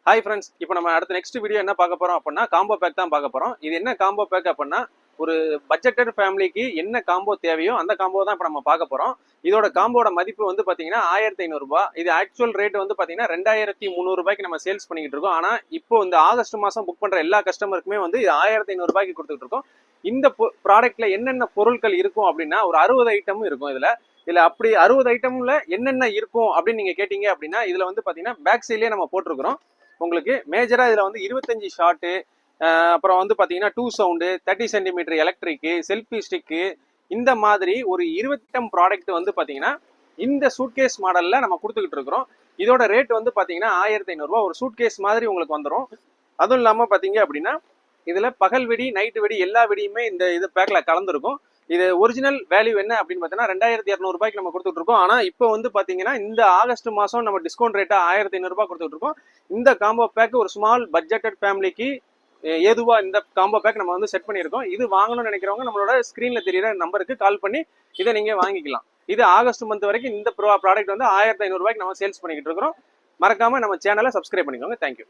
Hi friends, இப்போ நம்ம அடுத்த நெக்ஸ்ட் வீடியோ என்ன பார்க்க போறோம் அப்படின்னா காம்போ பேக் தான் பார்க்க போறோம். இது என்ன காம்போ பேக் அப்படின்னா, ஒரு பட்ஜெட்டட் ஃபேமிலிக்கு என்ன காம்போ தேவையோ அந்த காம்போ தான் இப்போ நம்ம பார்க்க போறோம். இதோட காம்போட மதிப்பு வந்து பாத்தீங்கன்னா 1500 ரூபாய். இது ஆக்சுவல் ரேட் வந்து பாத்தீங்கன்னா 2300 ரூபாய்க்கு நம்ம சேல்ஸ் பண்ணிக்கிட்டு இருக்கோம். ஆனா இப்போ இந்த ஆகஸ்ட் மாசம் புக் பண்ற எல்லா கஸ்டமருக்குமே வந்து இது 1500 ரூபாய்க்கு கொடுத்துட்டு இருக்கோம். இந்த ப்ராடக்ட்ல என்னென்ன பொருட்கள் இருக்கும் அப்படின்னா ஒரு 60 ஐட்டமும் இருக்கும். இதுல அப்படி 60 ஐட்டம்ல என்னென்ன இருக்கும் அப்படின்னு நீங்க கேட்டீங்க அப்படின்னா இதுல வந்து பாத்தீங்கன்னா பேக் சைட்லயே நம்ம போட்டிருக்கிறோம். உங்களுக்கு மேஜரா இதுல வந்து 25 ஷாட்டு, அப்புறம் வந்து பாத்தீங்கன்னா 2 sound, 30 centimetre electric, selfie stick, இந்த மாதிரி ஒரு 20 ப்ராடக்ட் வந்து பாத்தீங்கன்னா இந்த சூட்கேஸ் மாடல்ல நம்ம கொடுத்துக்கிட்டு இருக்கிறோம். இதோட ரேட் வந்து பாத்தீங்கன்னா 1500 ரூபாய். ஒரு சூட்கேஸ் மாதிரி உங்களுக்கு வந்துடும். அதுவும் இல்லாம பாத்தீங்க அப்படின்னா இதுல பகல் வெடி, நைட் வெடி எல்லா வெடியுமே இந்த இது பேக்ல கலந்துருக்கும். இது ஒரிஜினல் வேல்யூ என்ன அப்படின்னு பார்த்தீங்கன்னா 2200 ரூபாய்க்கு நம்ம கொடுத்துட்டு இருக்கோம். ஆனா இப்போ வந்து பாத்தீங்கன்னா இந்த ஆகஸ்ட் மாசம் நம்ம டிஸ்கவுண்ட் ரேட்டா 1500 ரூபாய் கொடுத்துட்டு இருக்கோம். இந்த காம்போ பேக் ஒரு ஸ்மால் பட்ஜெட்டட் ஃபேமிலிக்கு ஏதுவா இந்த காம்போ பேக் நம்ம வந்து செட் பண்ணியிருக்கோம். இது வாங்கணும்னு நினைக்கிறவங்க நம்மளோட ஸ்கிரீன்ல தெரியுற நம்பருக்கு கால் பண்ணி இதை நீங்க வாங்கிக்கலாம். இது ஆகஸ்ட் மந்த் வரைக்கும் இந்த ப்ராடக்ட் வந்து 1500 ரூபாய்க்கு நம்ம சேல்ஸ் பண்ணிக்கிட்டு இருக்கிறோம். மறக்காம நம்ம சேனலை சப்ஸ்கிரைப் பண்ணிக்கோங்க. தேங்க்யூ.